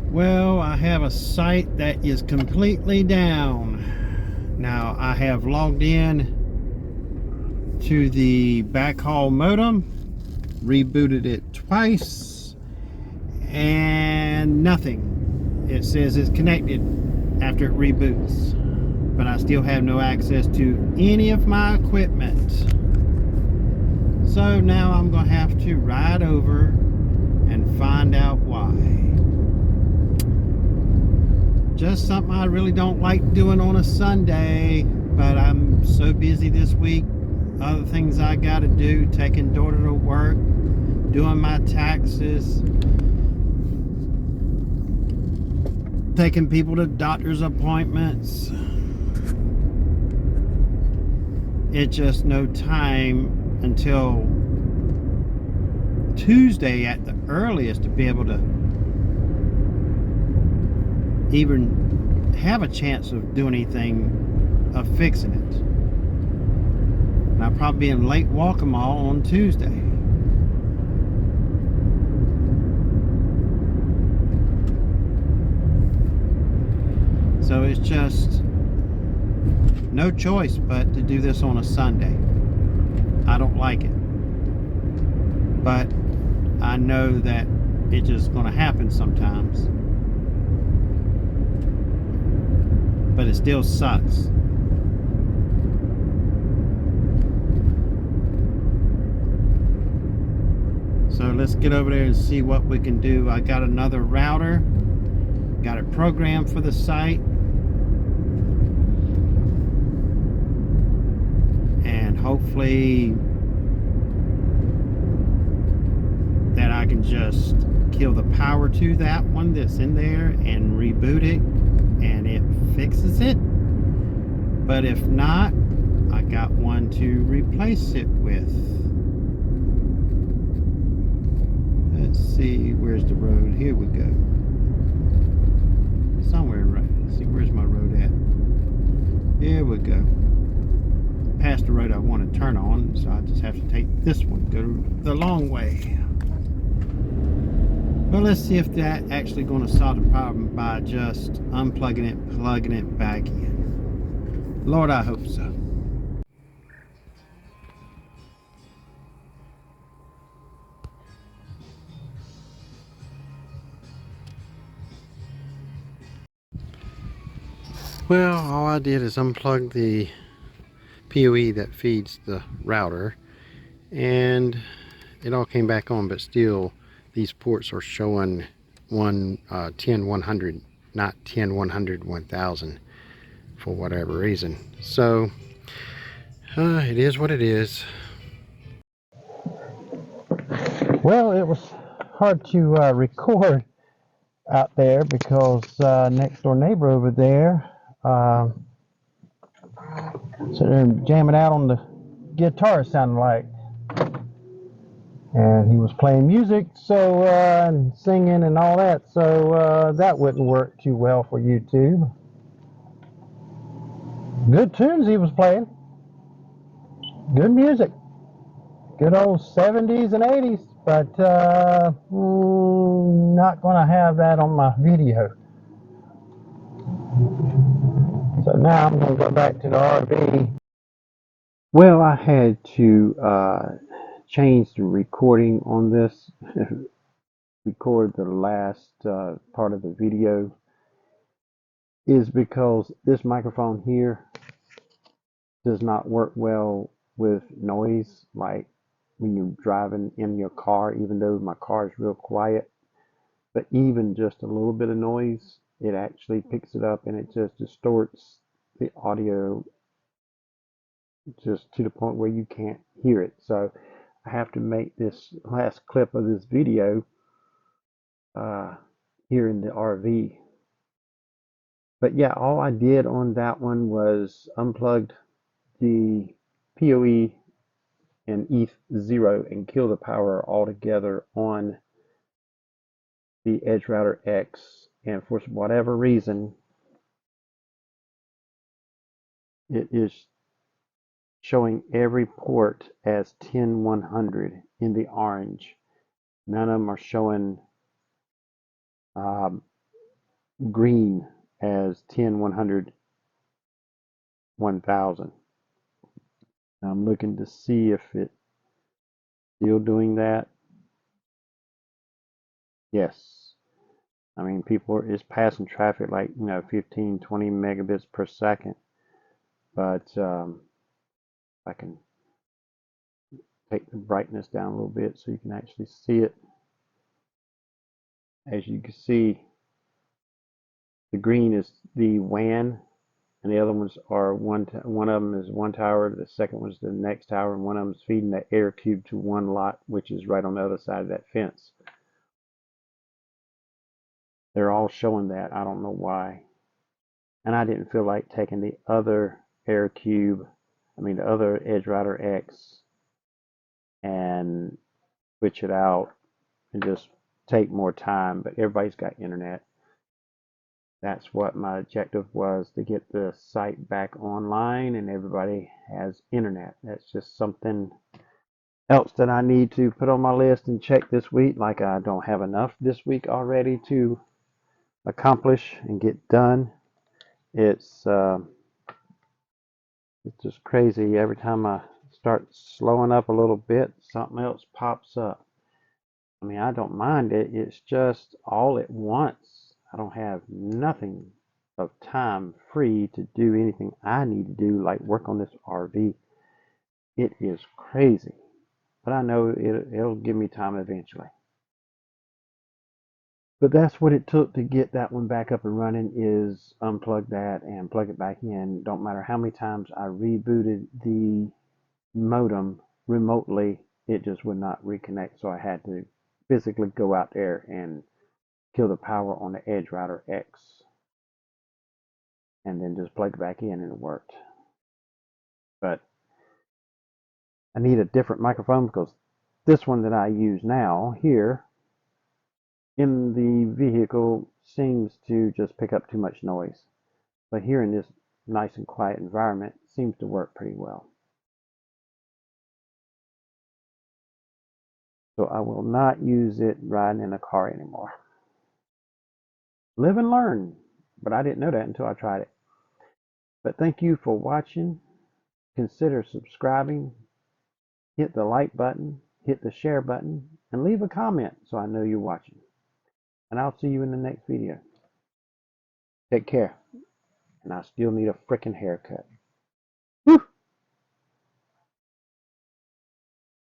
Well, I have a site that is completely down. Now, I have logged in to the backhaul modem, rebooted it twice, and nothing. It says it's connected after it reboots, but I still have no access to any of my equipment. So now I'm going to have to ride over and find out why. Just something I really don't like doing on a Sunday, but I'm so busy this week. Other things I got to do, taking daughter to work, doing my taxes, taking people to doctor's appointments. It's just no time until Tuesday at the earliest to be able to even have a chance of doing anything of fixing it. And I'll probably be in late Waccamaw on Tuesday. So it's just no choice but to do this on a Sunday. I don't like it, but I know that it's just going to happen sometimes. But it still sucks. So let's get over there and see what we can do. I got another router, got it programmed for the site, and hopefully that I can just kill the power to that one that's in there and reboot it and it fixes it. But if not, I got one to replace it with. Let's see, where's the road? Here we go. Somewhere right. Let's see, where's my road at? Here we go. Past the road I want to turn on, so I just have to take this one, go the long way. Well, let's see if that actually going to solve the problem by just unplugging it, plugging it back in. Lord, I hope so. Well, all I did is unplug the PoE that feeds the router, and it all came back on, but still these ports are showing 10-100, not 10-100 1000 for whatever reason. So it is what it is. Well, it was hard to record out there because next door neighbor over there sitting there jamming out on the guitar, sounding like, and he was playing music, so and singing and all that, so that wouldn't work too well for YouTube. Good tunes he was playing, good music, good old 70s and 80s, but not going to have that on my video. So now I'm going to go back to the RV. Well, I had to change the recording on this, record the last part of the video, is because this microphone here does not work well with noise, like when you're driving in your car, even though my car is real quiet. But even just a little bit of noise, it actually picks it up and it just distorts the audio just to the point where you can't hear it. So I have to make this last clip of this video here in the RV. But yeah, all I did on that one was unplugged the PoE and ETH0 and kill the power altogether on the Edge Router X. And for whatever reason, it is showing every port as 10-100 in the orange. None of them are showing green as 10, 100, 1000. I'm looking to see if it's still doing that. Yes. I mean, people is passing traffic like, 15, 20 megabits per second. But I can take the brightness down a little bit so you can actually see it. As you can see, the green is the WAN, and the other ones are one of them is one tower, the second one is the next tower, and one of them is feeding the air cube to one lot, which is right on the other side of that fence. They're all showing that. I don't know why. And I didn't feel like taking the other air cube, the other Edge Router X, and switch it out and just take more time. But everybody's got internet. That's what my objective was, to get the site back online and everybody has internet. That's just something else that I need to put on my list and check this week. Like, I don't have enough this week already to accomplish and get done. It's just crazy. Every time I start slowing up a little bit, something else pops up. I don't mind it. It's just all at once. I don't have nothing of time free to do anything I need to do, like work on this RV. It is crazy. But I know it'll give me time eventually. But that's what it took to get that one back up and running, is unplug that and plug it back in. Don't matter how many times I rebooted the modem remotely, it just would not reconnect. So I had to physically go out there and kill the power on the Edge Router X and then just plug it back in and it worked. But I need a different microphone because this one that I use now here in the vehicle seems to just pick up too much noise. But here in this nice and quiet environment, it seems to work pretty well. So I will not use it riding in a car anymore. Live and learn. But I didn't know that until I tried it. But thank you for watching. Consider subscribing. Hit the like button, hit the share button, and leave a comment so I know you're watching. And I'll see you in the next video. Take care. And I still need a frickin' haircut. Woo!